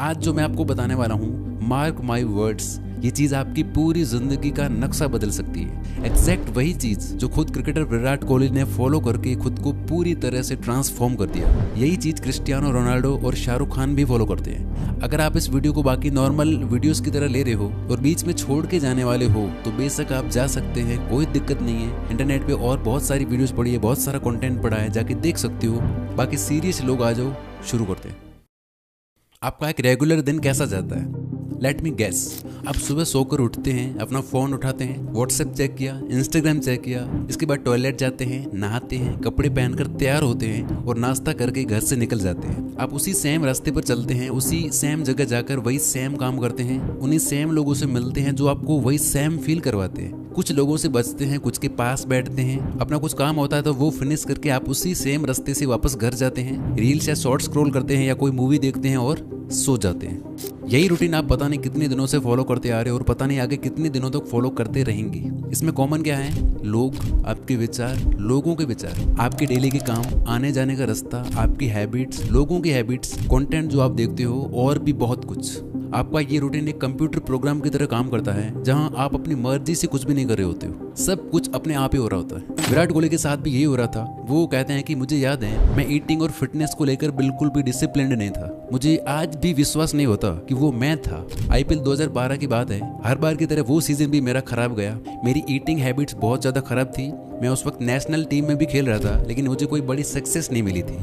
आज जो मैं आपको बताने वाला हूँ, मार्क माई वर्ड्स, ये चीज आपकी पूरी जिंदगी का नक्शा बदल सकती है। एग्जैक्ट वही चीज जो खुद क्रिकेटर विराट कोहली ने फॉलो करके खुद को पूरी तरह से ट्रांसफॉर्म कर दिया, यही चीज क्रिस्टियानो रोनाल्डो और शाहरुख खान भी फॉलो करते हैं। अगर आप इस वीडियो को बाकी नॉर्मल वीडियोस की तरह ले रहे हो और बीच में छोड़ के जाने वाले हो तो बेशक आप जा सकते हैं, कोई दिक्कत नहीं है। इंटरनेट पे और बहुत सारी वीडियोस पड़ी है, बहुत सारा कंटेंट पड़ा है, जाके देख सकते हो। बाकी सीरियस लोग आ जाओ, शुरू करते हैं। आपका एक रेगुलर दिन कैसा जाता है? Let me guess. आप सुबह सोकर उठते हैं, अपना फ़ोन उठाते हैं, व्हाट्सएप चेक किया, इंस्टाग्राम चेक किया, इसके बाद टॉयलेट जाते हैं, नहाते हैं, कपड़े पहनकर तैयार होते हैं और नाश्ता करके घर से निकल जाते हैं। आप उसी सेम रास्ते पर चलते हैं, उसी सेम जगह जाकर वही सेम काम करते हैं, उन्हीं सेम लोगों से मिलते हैं जो आपको वही सेम फील करवाते हैं। कुछ लोगों से बचते हैं, कुछ के पास बैठते हैं, अपना कुछ काम होता है तो वो फिनिश करके आप उसी सेम रास्ते से वापस घर जाते हैं, रील्स या शॉर्ट स्क्रॉल करते हैं या कोई मूवी देखते हैं और सो जाते हैं। यही रूटीन आप पता नहीं कितने दिनों से फॉलो करते आ रहे हो और पता नहीं आगे कितने दिनों तक फॉलो करते रहेंगे। इसमें कॉमन क्या है? लोग, आपके विचार, लोगों के विचार, आपके डेली के काम, आने जाने का रास्ता, आपकी हैबिट्स, लोगों की हैबिट्स, कंटेंट जो आप देखते हो और भी बहुत कुछ। आपका ये रूटीन एक कंप्यूटर प्रोग्राम की तरह काम करता है जहां आप अपनी मर्जी से कुछ भी नहीं कर रहे होते हो, सब कुछ अपने आप ही हो रहा होता है। विराट कोहली के साथ भी यही हो रहा था। वो कहते हैं कि मुझे याद है मैं ईटिंग और फिटनेस को लेकर बिल्कुल भी डिसिप्लिन्ड नहीं था। मुझे आज भी विश्वास नहीं होता कि वो मैं था। आईपीएल 2012 की बात है, हर बार की तरह वो सीजन भी मेरा खराब गया। मेरी ईटिंग हैबिट्स बहुत ज़्यादा खराब थी। मैं उस वक्त नेशनल टीम में भी खेल रहा था, लेकिन मुझे कोई बड़ी सक्सेस नहीं मिली थी।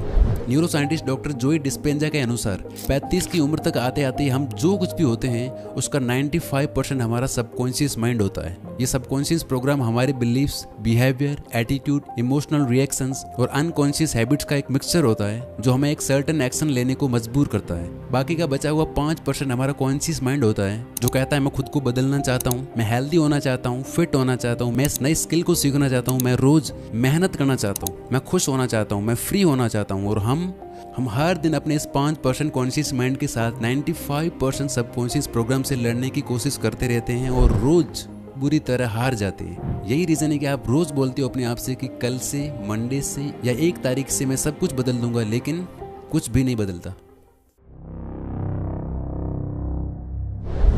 न्यूरो साइंटिस्ट डॉक्टर जोई डिस्पेंजा के अनुसार 35 की उम्र तक आते आते हम जो कुछ भी होते हैं उसका 95% हमारा सबकॉन्शियस माइंड होता है। ये सबकॉन्शियस प्रोग्राम हमारे beliefs, behaviour, attitude, emotional reactions और अनकॉन्शियस हैबिट्स का एक मिक्सचर होता है जो हमें एक सर्टेन एक्शन लेने को मजबूर करता है। बाकी का बचा हुआ 5% हमारा कॉन्शियस माइंड होता है जो कहता है मैं खुद को बदलना चाहता हूँ, मैं हेल्दी होना चाहता हूँ, फिट होना चाहता हूँ, मैं इस नई स्किल को सीखना चाहता हूँ, मैं रोज मेहनत करना चाहता हूँ, मैं खुश होना चाहता हूँ, मैं फ्री होना चाहता हूँ। और हम हर दिन अपने इस 5% कॉन्शियस माइंड के साथ 95% सबकॉन्शियस प्रोग्राम से लड़ने की कोशिश करते रहते हैं और रोज बुरी तरह हार जाते हैं। यही रीजन है कि आप रोज बोलते हो अपने आप से कि कल से, मंडे से या 1 तारीख से मैं सब कुछ बदल दूंगा, लेकिन कुछ भी नहीं बदलता।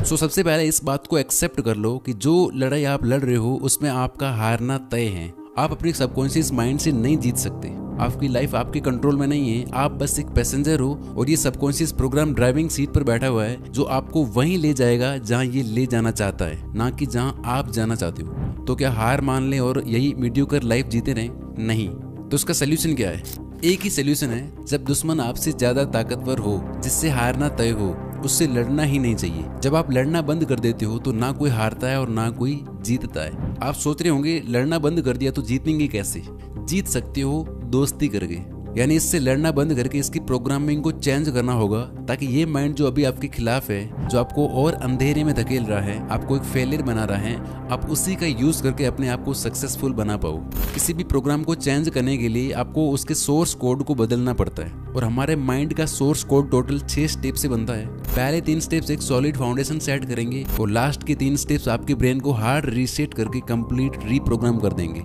सबसे पहले इस बात को एक्सेप्ट कर लो कि जो लड़ाई आप लड़ रहे हो उसमें आपका हारना तय है। आप अपने सबकॉन्शियस माइंड से नहीं जीत सकते। आपकी लाइफ आपके कंट्रोल में नहीं है, आप बस एक पैसेंजर हो और ये सबकॉन्शियस प्रोग्राम ड्राइविंग सीट पर बैठा हुआ है जो आपको वहीं ले जाएगा जहां ये ले जाना चाहता है, ना कि जहां आप जाना चाहते हो। तो क्या हार मान लें और यही मीडियोकर लाइफ जीते रहें? नहीं। तो उसका सोल्यूशन क्या है? एक ही सोल्यूशन है, जब दुश्मन आपसे ज्यादा ताकतवर हो, जिससे हारना तय हो, उससे लड़ना ही नहीं चाहिए। जब आप लड़ना बंद कर देते हो तो ना कोई हारता है और ना कोई जीतता है। आप सोच रहे होंगे लड़ना बंद कर दिया तो जीतेंगे कैसे? जीत सकते हो दोस्ती करके, यानी इससे लड़ना बंद करके इसकी प्रोग्रामिंग को चेंज करना होगा ताकि ये माइंड जो अभी आपके खिलाफ है, जो आपको और अंधेरे में धकेल रहा है, आपको एक फेलियर बना रहा है, आप उसी का यूज करके अपने आप को सक्सेसफुल बना पाओ। किसी भी प्रोग्राम को चेंज करने के लिए आपको उसके सोर्स कोड को बदलना पड़ता है और हमारे माइंड का सोर्स कोड टोटल 6 स्टेप से बनता है। पहले 3 स्टेप्स एक सॉलिड फाउंडेशन सेट करेंगे और लास्ट के 3 स्टेप्स आपके ब्रेन को हार्ड रीसेट करके कंप्लीट रीप्रोग्राम कर देंगे।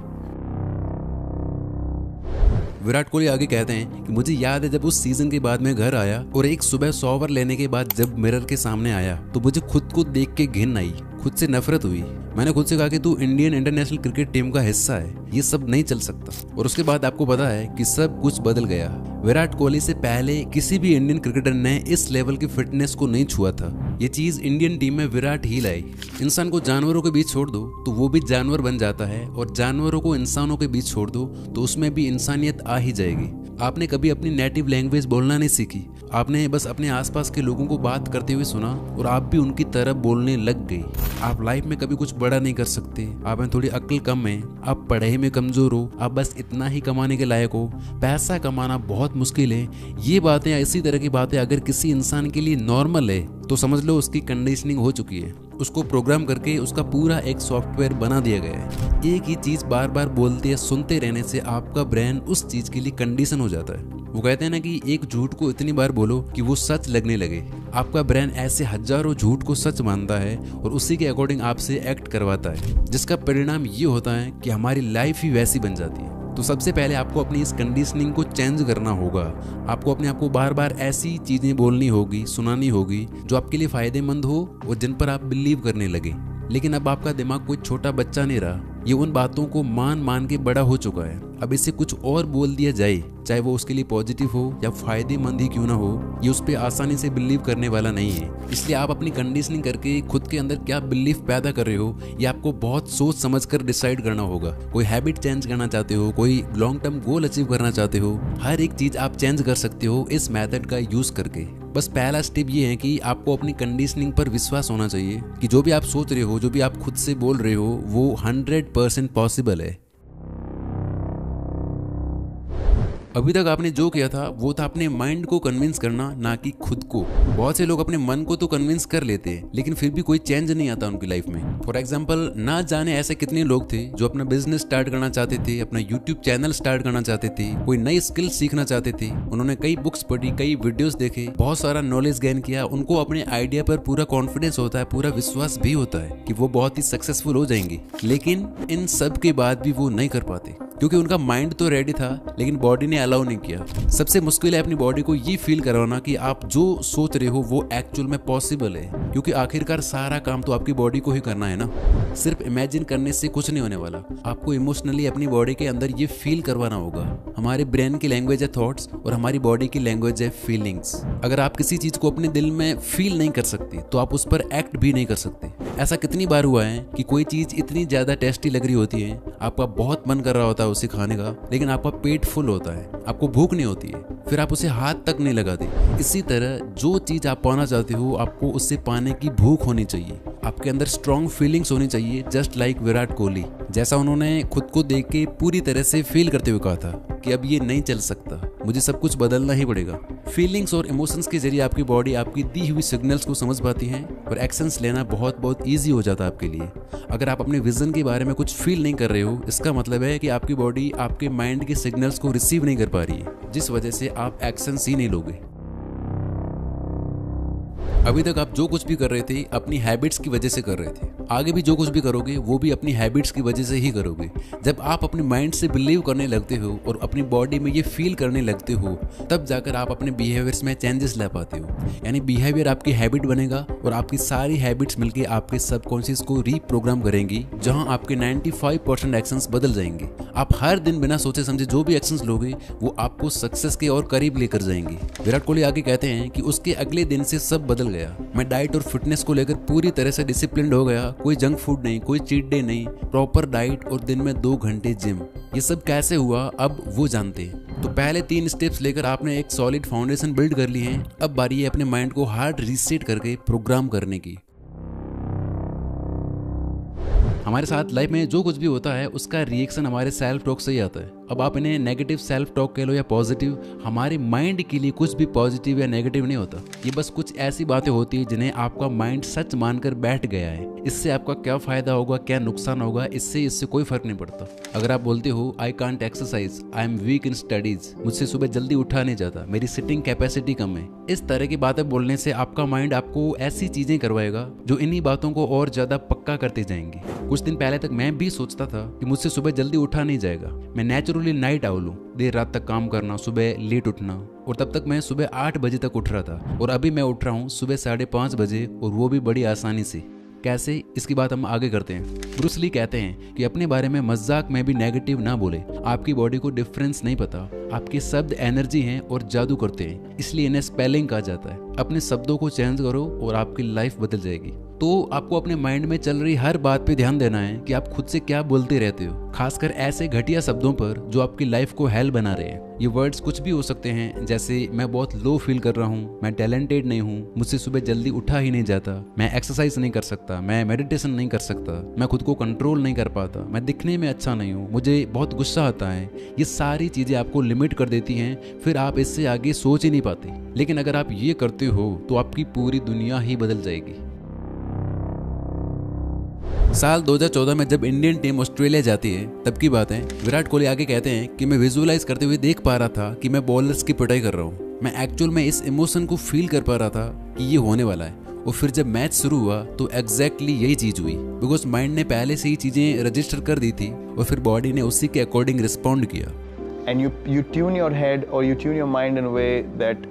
विराट कोहली आगे कहते हैं कि मुझे याद है जब उस सीजन के बाद मैं घर आया और एक सुबह शॉवर लेने के बाद जब मिरर के सामने आया तो मुझे खुद को देख के घिन आई, खुद से नफरत हुई। मैंने खुद से कहा कि तू इंडियन इंटरनेशनल क्रिकेट टीम का हिस्सा है, ये सब नहीं चल सकता। और उसके बाद आपको पता है कि सब कुछ बदल गया। विराट कोहली से पहले किसी भी इंडियन क्रिकेटर ने इस लेवल की फिटनेस को नहीं छुआ था। ये चीज इंडियन टीम में विराट ही लाई। इंसान को जानवरों के बीच छोड़ दो तो वो भी जानवर बन जाता है और जानवरों को इंसानों के बीच छोड़ दो तो उसमें भी इंसानियत आ ही जाएगी। आपने कभी अपनी नेटिव लैंग्वेज बोलना नहीं सीखी, आपने बस अपने आसपास के लोगों को बात करते हुए सुना और आप भी उनकी तरह बोलने लग गई। आप लाइफ में कभी कुछ बड़ा नहीं कर सकते, आप में थोड़ी अक्ल कम है, आप पढ़ाई में कमजोर हो, आप बस इतना ही कमाने के लायक हो, पैसा कमाना बहुत मुश्किल है। ये बातें, इसी तरह की बातें अगर किसी इंसान के लिए नॉर्मल है तो समझ लो उसकी कंडीशनिंग हो चुकी है। उसको प्रोग्राम करके उसका पूरा एक सॉफ्टवेयर बना दिया गया है। एक ही चीज बार बार बोलते या सुनते रहने से आपका ब्रेन उस चीज के लिए कंडीशन हो जाता है। वो कहते हैं ना कि एक झूठ को इतनी बार बोलो कि वो सच लगने लगे। आपका ब्रेन ऐसे हजारों झूठ को सच मानता है और उसी के अकॉर्डिंग आपसे एक्ट करवाता है, जिसका परिणाम ये होता है कि हमारी लाइफ ही वैसी बन जाती है। तो सबसे पहले आपको अपनी इस कंडीशनिंग को चेंज करना होगा। आपको अपने आप को बार बार ऐसी चीज़ें बोलनी होगी, सुनानी होगी जो आपके लिए फ़ायदेमंद हो और जिन पर आप बिलीव करने लगे। लेकिन अब आपका दिमाग कोई छोटा बच्चा नहीं रहा, ये उन बातों को मान मान के बड़ा हो चुका है। अब इसे कुछ और बोल दिया जाए, चाहे वो उसके लिए पॉजिटिव हो या फायदेमंद ही क्यों ना हो, ये उस पर आसानी से बिलीव करने वाला नहीं है। इसलिए आप अपनी कंडीशनिंग करके खुद के अंदर क्या बिलीफ पैदा कर रहे हो, ये आपको बहुत सोच समझ कर डिसाइड करना होगा। कोई हैबिट चेंज करना चाहते हो, कोई लॉन्ग टर्म गोल अचीव करना चाहते हो, हर एक चीज़ आप चेंज कर सकते हो इस मेथड का यूज़ करके। बस पहला स्टेप ये है कि आपको अपनी कंडीशनिंग पर विश्वास होना चाहिए कि जो भी आप सोच रहे हो, जो भी आप खुद से बोल रहे हो, वो 100% पॉसिबल है। अभी तक आपने जो किया था वो था अपने माइंड को कन्विंस करना, ना कि खुद को। बहुत से लोग अपने मन को तो कन्विंस कर लेते हैं, लेकिन फिर भी कोई चेंज नहीं आता उनकी लाइफ में। फॉर एग्जाम्पल, ना जाने ऐसे कितने लोग थे जो अपना बिजनेस स्टार्ट करना चाहते थे, अपना यूट्यूब चैनल स्टार्ट करना चाहते थे, कोई नई स्किल सीखना चाहते थे। उन्होंने कई बुक्स पढ़ी, कई वीडियोस देखे, बहुत सारा नॉलेज गेन किया। उनको अपने आइडिया पर पूरा कॉन्फिडेंस होता है, पूरा विश्वास भी होता है कि वो बहुत ही सक्सेसफुल हो जाएंगे। लेकिन इन सब के बाद भी वो नहीं कर पाते, क्योंकि उनका माइंड तो रेडी था लेकिन बॉडी ने अलाउ नहीं किया। सबसे मुश्किल है अपनी बॉडी को ये फील करवाना कि आप जो सोच रहे हो वो एक्चुअल में पॉसिबल है, क्योंकि आखिरकार सारा काम तो आपकी बॉडी को ही करना है ना। सिर्फ इमेजिन करने से कुछ नहीं होने वाला, आपको इमोशनली अपनी बॉडी के अंदर ये फील करवाना होगा। हमारे ब्रेन की लैंग्वेज है थॉट्स और हमारी बॉडी की लैंग्वेज है फीलिंग्स। अगर आप किसी चीज को अपने दिल में फील नहीं कर सकते तो आप उस पर एक्ट भी नहीं कर सकते। ऐसा कितनी बार हुआ है कि कोई चीज इतनी ज्यादा टेस्टी लग रही होती है, आपका बहुत मन कर रहा होता है उसे खाने का, लेकिन आपका पेट फुल होता है, आपको भूख नहीं होती है, फिर आप उसे हाथ तक नहीं लगाते। इसी तरह जो चीज आप पाना चाहते हो, आपको उससे पाने की भूख होनी चाहिए। आपके अंदर स्ट्रॉन्ग फीलिंग्स होनी चाहिए, जस्ट लाइक विराट कोहली। जैसा उन्होंने खुद को देख के पूरी तरह से फील करते हुए कहा था कि अब ये नहीं चल सकता, मुझे सब कुछ बदलना ही पड़ेगा। फीलिंग्स और इमोशंस के जरिए आपकी बॉडी आपकी दी हुई सिग्नल्स को समझ पाती है और एक्शंस लेना बहुत बहुत ईजी हो जाता है आपके लिए। अगर आप अपने विजन के बारे में कुछ फील नहीं कर रहे हो, इसका मतलब है कि आपकी बॉडी आपके माइंड के सिग्नल्स को रिसीव नहीं कर पा रही है, जिस वजह से आप एक्शंस ही नहीं लोगे। अभी तक आप जो कुछ भी कर रहे थे अपनी हैबिट्स की वजह से कर रहे थे, आगे भी जो कुछ भी करोगे वो भी अपनी हैबिट्स की वजह से ही करोगे। जब आप अपने माइंड से बिलीव करने लगते हो और अपनी बॉडी में ये फील करने लगते हो, तब जाकर आप अपने बिहेवियर्स में चेंजेस ला पाते हो। यानी बिहेवियर आपकी हैबिट बनेगा और आपकी सारी हैबिट्स मिलकर आपके सबकॉन्शियस को रीप्रोग्राम करेंगी, जहां आपके 95% एक्शंस बदल जाएंगे। आप हर दिन बिना सोचे समझे जो भी एक्शंस लोगे वो आपको सक्सेस के और करीब लेकर जाएंगे। विराट कोहली आगे कहते हैं कि उसके अगले दिन से सब बदल गया। मैं डाइट और फिटनेस को लेकर पूरी तरह से डिसिप्लिन्ड हो गया, कोई जंक फूड नहीं, कोई चीट डे नहीं, प्रॉपर डाइट और दिन में 2 घंटे जिम। ये सब कैसे हुआ अब वो जानते हैं। तो पहले 3 स्टेप्स लेकर आपने एक सॉलिड फाउंडेशन बिल्ड कर ली है। अब बारी है अपने माइंड को हार्ड रीसेट करके प्रोग्राम करने की। हमारे साथ लाइफ में जो कुछ भी होता है उसका रिएक्शन हमारे सेल्फ टॉक से ही आता है। अब आप इन्हें नेगेटिव सेल्फ टॉक कह लो या पॉजिटिव, हमारे माइंड के लिए कुछ भी पॉजिटिव या नेगेटिव नहीं होता। ये बस कुछ ऐसी बातें होती है जिन्हें आपका माइंड सच मानकर बैठ गया है। इससे आपका क्या फायदा होगा, क्या नुकसान होगा, इससे कोई फर्क नहीं पड़ता। अगर आप बोलते हो I can't exercise, I am weak in studies, मुझसे सुबह जल्दी उठा नहीं जाता, मेरी सिटिंग कैपेसिटी कम है, इस तरह की बातें बोलने से आपका माइंड आपको ऐसी चीजें करवाएगा जो इन्हीं बातों को और ज्यादा पक्का करते जाएंगे। कुछ दिन पहले तक मैं भी सोचता था कि मुझसे सुबह जल्दी उठा नहीं जाएगा, मैं नेचुरली नाइट आउल हूँ, देर रात तक काम करना, सुबह लेट उठना, और तब तक मैं सुबह 8 बजे तक उठ रहा था और अभी मैं उठ रहा हूँ सुबह 5:30 बजे, और वो भी बड़ी आसानी से। कैसे, इसकी बात हम आगे करते हैं। ब्रूस ली कहते हैं कि अपने बारे में मजाक में भी नेगेटिव ना बोले। आपकी बॉडी को डिफरेंस नहीं पता, आपके शब्द एनर्जी हैं और जादू करते हैं, इसलिए इन्हें स्पेलिंग कहा जाता है। अपने शब्दों को चेंज करो और आपकी लाइफ बदल जाएगी। तो आपको अपने माइंड में चल रही हर बात पे ध्यान देना है कि आप खुद से क्या बोलते रहते हो, खासकर ऐसे घटिया शब्दों पर जो आपकी लाइफ को हेल बना रहे हैं। ये वर्ड्स कुछ भी हो सकते हैं, जैसे मैं बहुत लो फील कर रहा हूँ, मैं टैलेंटेड नहीं हूँ, मुझसे सुबह जल्दी उठा ही नहीं जाता, मैं एक्सरसाइज नहीं कर सकता, मैं मेडिटेशन नहीं कर सकता, मैं खुद को कंट्रोल नहीं कर पाता, मैं दिखने में अच्छा नहीं हूँ, मुझे बहुत गुस्सा आता है। ये सारी चीज़ें आपको लिमिट कर देती हैं, फिर आप इससे आगे सोच ही नहीं पाते। लेकिन अगर आप ये करते हो तो आपकी पूरी दुनिया ही बदल जाएगी। साल 2014 में जब इंडियन टीम ऑस्ट्रेलिया जाती है तब की बात है। विराट कोहली आगे कहते हैं कि मैं विजुअलाइज करते हुए देख पा रहा था कि मैं बॉलर्स की पिटाई कर रहा हूँ। मैं एक्चुअल में इस इमोशन को फील कर पा रहा था कि ये होने वाला है, और फिर जब मैच शुरू हुआ तो एग्जैक्टली यही चीज़ हुई, बिकॉज माइंड ने पहले से ही चीज़ें रजिस्टर कर दी थी और फिर बॉडी ने उसी के अकॉर्डिंग रिस्पॉन्ड किया। And you tune your head or you tune your mind in a way that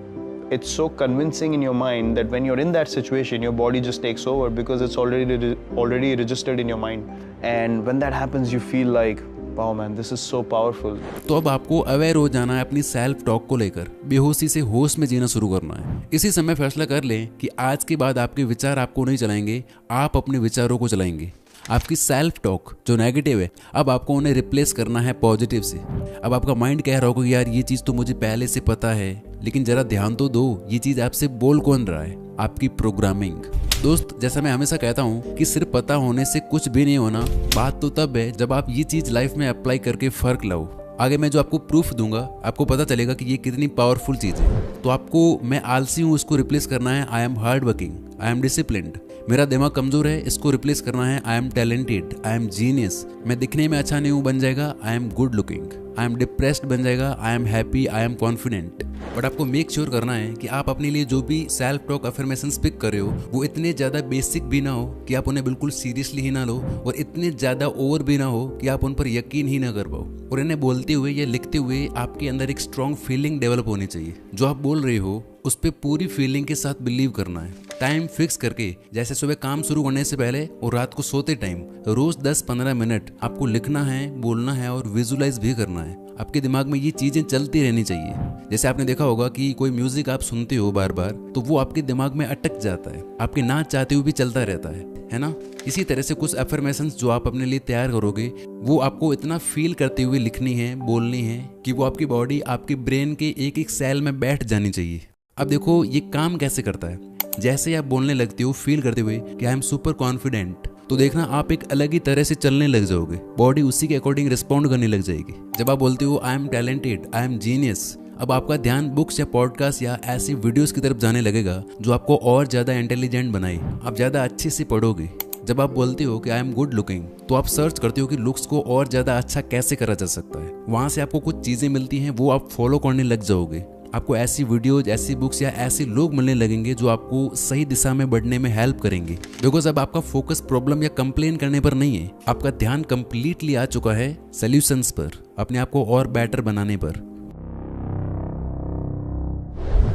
it's so convincing in your mind that when you're in that situation, your body just takes over because it's already registered in your mind. And when that happens, you feel like, wow man, this is so powerful. तो अब आपको aware हो जाना है अपनी self talk को लेकर, बेहोशी से होश में जीना शुरू करना है। इसी समय फैसला कर लें कि आज के बाद आपके विचार आपको नहीं चलाएंगे, आप अपने विचारों को चलाएंगे। आपकी सेल्फ टॉक जो नेगेटिव है, अब आपको उन्हें रिप्लेस करना है पॉजिटिव से। अब आपका माइंड कह रहा होगा कि यार ये चीज़ तो मुझे पहले से पता है, लेकिन जरा ध्यान तो दो, ये चीज़ आपसे बोल कौन रहा है? आपकी प्रोग्रामिंग। दोस्त, जैसा मैं हमेशा कहता हूँ कि सिर्फ पता होने से कुछ भी नहीं होना। बात तो तब है जब आप ये चीज़ लाइफ में अप्लाई करके फ़र्क लाओ। आगे मैं जो आपको प्रूफ दूंगा, आपको पता चलेगा कि ये कितनी पावरफुल चीज़ है। तो आपको मैं आलसी हूँ उसको रिप्लेस करना है I am hard working, I am disciplined. मेरा दिमाग कमजोर है, इसको रिप्लेस करना है I am talented, I am genius. मैं दिखने में अच्छा नहीं हूँ बन जाएगा I am good looking. I am depressed बन जाएगा I am happy, I am confident. But आपको मेक श्योर करना है कि आप अपने लिए जो भी सेल्फ टॉक अफर्मेशंस पिक कर रहे हो वो इतने ज़्यादा बेसिक भी ना हो कि आप उन्हें बिल्कुल सीरियसली ही ना लो, और इतने ज़्यादा ओवर भी ना हो कि आप उन पर यकीन ही ना कर पाओ। और इन्हें बोलते हुए या लिखते हुए आपके अंदर एक स्ट्रॉन्ग फीलिंग डेवलप होनी चाहिए। जो आप बोल रहे हो उस पर पूरी फीलिंग के साथ बिलीव करना है। टाइम फिक्स करके, जैसे सुबह काम शुरू करने से पहले और रात को सोते टाइम, रोज 10-15 मिनट आपको लिखना है, बोलना है और विजुलाइज भी करना है। आपके दिमाग में ये चीजें चलती रहनी चाहिए। जैसे आपने देखा होगा कि कोई म्यूजिक आप सुनते हो बार बार, तो वो आपके दिमाग में अटक जाता है, आपके ना चाहते हुए भी चलता रहता है ना। इसी तरह से कुछ अफर्मेशंस जो आप अपने लिए तैयार करोगे वो आपको इतना फील करते हुए लिखनी है, बोलनी है कि वो आपकी बॉडी, आपके ब्रेन के एक एक सेल में बैठ जानी चाहिए। अब देखो ये काम कैसे करता है। जैसे ही आप बोलने लगते हो फील करते हुए कि आई एम सुपर कॉन्फिडेंट, तो देखना आप एक अलग ही तरह से चलने लग जाओगे, बॉडी उसी के अकॉर्डिंग रिस्पॉन्ड करने लग जाएगी। जब आप बोलते हो I am talented, I am genius, अब आपका ध्यान बुक्स या पॉडकास्ट या ऐसी वीडियोस की तरफ जाने लगेगा जो आपको और ज़्यादा इंटेलिजेंट बनाए, आप ज़्यादा अच्छे से पढ़ोगे। जब आप बोलते हो कि आई एम गुड लुकिंग, तो आप सर्च करते हो कि लुक्स को और ज़्यादा अच्छा कैसे करा जा सकता है। वहाँ से आपको कुछ चीज़ें मिलती हैं, वो आप फॉलो करने लग जाओगे। आपको ऐसी वीडियोज, ऐसी बुक्स या ऐसे लोग मिलने लगेंगे जो आपको सही दिशा में बढ़ने में हेल्प करेंगे। बिकॉज अब आपका फोकस प्रॉब्लम या कंप्लेन करने पर नहीं है, आपका ध्यान कंप्लीटली आ चुका है सॉल्यूशंस पर, अपने आप को और बेटर बनाने पर।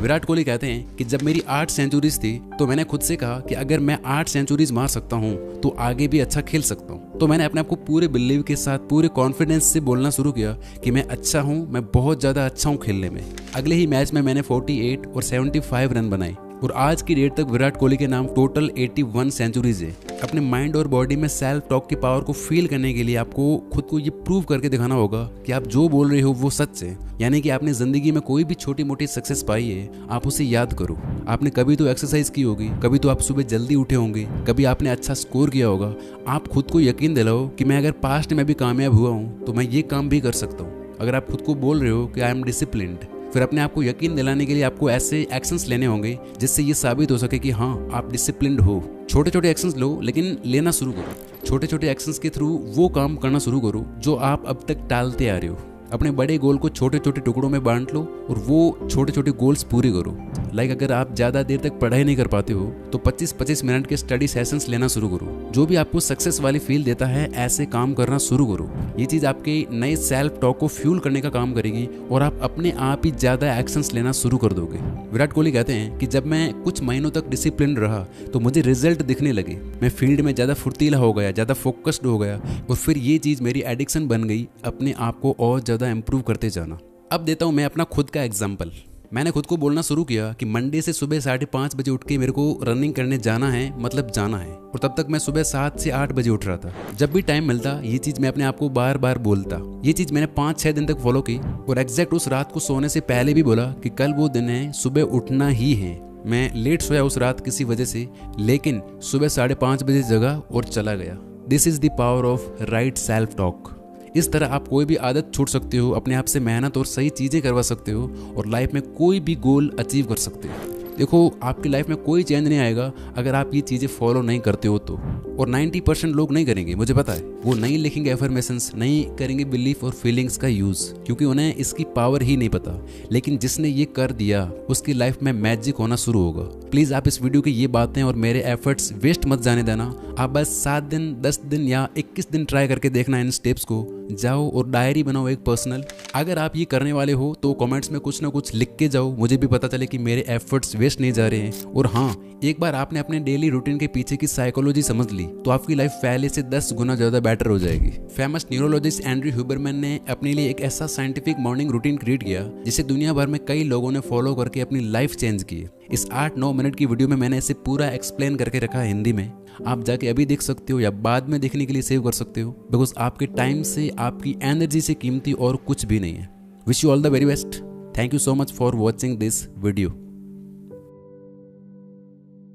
विराट कोहली कहते हैं कि जब मेरी 8 सेंचुरीज थी तो मैंने खुद से कहा कि अगर मैं 8 सेंचुरीज मार सकता हूँ तो आगे भी अच्छा खेल सकता हूँ। तो मैंने अपने आप को पूरे बिलीव के साथ, पूरे कॉन्फिडेंस से बोलना शुरू किया कि मैं अच्छा हूँ, मैं बहुत ज़्यादा अच्छा हूँ खेलने में। अगले ही मैच में मैंने 48 और 75 रन बनाए और आज की डेट तक विराट कोहली के नाम टोटल 81 सेंचुरीज है। अपने माइंड और बॉडी में सेल्फ टॉक की पावर को फील करने के लिए आपको खुद को ये प्रूव करके दिखाना होगा कि आप जो बोल रहे हो वो सच है। यानी कि आपने जिंदगी में कोई भी छोटी मोटी सक्सेस पाई है, आप उसे याद करो। आपने कभी तो एक्सरसाइज की होगी, कभी तो आप सुबह जल्दी उठे होंगे, कभी आपने अच्छा स्कोर किया होगा। आप खुद को यकीन दिलाओ कि मैं अगर पास्ट में भी कामयाब हुआ हूँ तो मैं ये काम भी कर सकता हूँ। अगर आप खुद को बोल रहे हो कि आई एम डिसिप्लिन्ड, फिर अपने आप को यकीन दिलाने के लिए आपको ऐसे एक्शंस लेने होंगे जिससे ये साबित हो सके कि हाँ आप डिसिप्लिन्ड हो। छोटे छोटे एक्शंस लो, लेकिन लेना शुरू करो। छोटे छोटे एक्शंस के थ्रू वो काम करना शुरू करो जो आप अब तक टालते आ रहे हो। अपने बड़े गोल को छोटे छोटे टुकड़ों में बांट लो और वो छोटे छोटे गोल्स पूरे करो। लाइक अगर आप ज़्यादा देर तक पढ़ाई नहीं कर पाते हो तो 25-25 मिनट के स्टडी सेशंस लेना शुरू करो। जो भी आपको सक्सेस वाली फील देता है ऐसे काम करना शुरू करो। ये चीज़ आपके नए सेल्फ टॉक को फ्यूल करने का काम करेगी और आप अपने आप ही ज़्यादा एक्शंस लेना शुरू कर दोगे। विराट कोहली कहते हैं कि जब मैं कुछ महीनों तक डिसिप्लिन रहा तो मुझे रिजल्ट दिखने लगे। मैं फील्ड में ज़्यादा फुर्तीला हो गया, ज़्यादा फोकस्ड हो गया और फिर ये चीज़ मेरी एडिक्शन बन गई, अपने आप को और ज़्यादा इम्प्रूव करते जाना। अब देता हूँ मैं अपना खुद का एग्जाम्पल। मैंने खुद को बोलना शुरू किया कि मंडे से सुबह 5:30 बजे उठ के मेरे को रनिंग करने जाना है, मतलब जाना है। और तब तक मैं सुबह 7 से 8 बजे उठ रहा था। जब भी टाइम मिलता ये चीज़ मैं अपने आप को बार बार बोलता। ये चीज़ मैंने 5-6 दिन तक फॉलो की और एग्जैक्ट उस रात को सोने से पहले भी बोला कि कल वो दिन है, सुबह उठना ही है। मैं लेट सोया उस रात किसी वजह से, लेकिन सुबह 5:30 बजे जगा और चला गया। This is the power of right self talk. इस तरह आप कोई भी आदत छोड़ सकते हो, अपने आप से मेहनत और सही चीज़ें करवा सकते हो और लाइफ में कोई भी गोल अचीव कर सकते हो। देखो, आपकी लाइफ में कोई चेंज नहीं आएगा अगर आप ये चीज़ें फॉलो नहीं करते हो तो। और 90% लोग नहीं करेंगे, मुझे पता है। वो नहीं लिखेंगे एफर्मेशंस, नहीं करेंगे बिलीफ और फीलिंग्स का यूज़, क्योंकि उन्हें इसकी पावर ही नहीं पता। लेकिन जिसने ये कर दिया उसकी लाइफ में मैजिक होना शुरू होगा। प्लीज़ आप इस वीडियो की ये बातें और मेरे एफर्ट्स वेस्ट मत जाने देना। आप बस 7 दिन, 10 दिन या 21 दिन ट्राई करके देखना इन स्टेप्स को। जाओ और डायरी बनाओ एक पर्सनल। अगर आप ये करने वाले हो तो कमेंट्स में कुछ ना कुछ लिख के जाओ, मुझे भी पता चले कि मेरे एफर्ट्स वेस्ट नहीं जा रहे हैं। और हाँ, एक बार आपने अपने डेली रूटीन के पीछे की साइकोलॉजी समझ ली तो आपकी लाइफ पहले से 10 गुना ज़्यादा बेटर हो जाएगी। फेमस न्यूरोलॉजिस्ट एंड्रयू ह्यूबरमैन ने अपने लिए एक ऐसा साइंटिफिक मॉर्निंग रूटीन क्रिएट किया जिसे दुनिया भर में कई लोगों ने फॉलो करके अपनी लाइफ चेंज की। इस 8-9 मिनट की वीडियो में मैंने इसे पूरा एक्सप्लेन करके रखा है हिंदी में। आप जाके अभी देख सकते हो या बाद में देखने के लिए सेव कर सकते हो, बिकॉज आपके टाइम से, आपकी एनर्जी से कीमती और कुछ भी नहीं है। Wish you all the very best. Thank you so much for watching this video.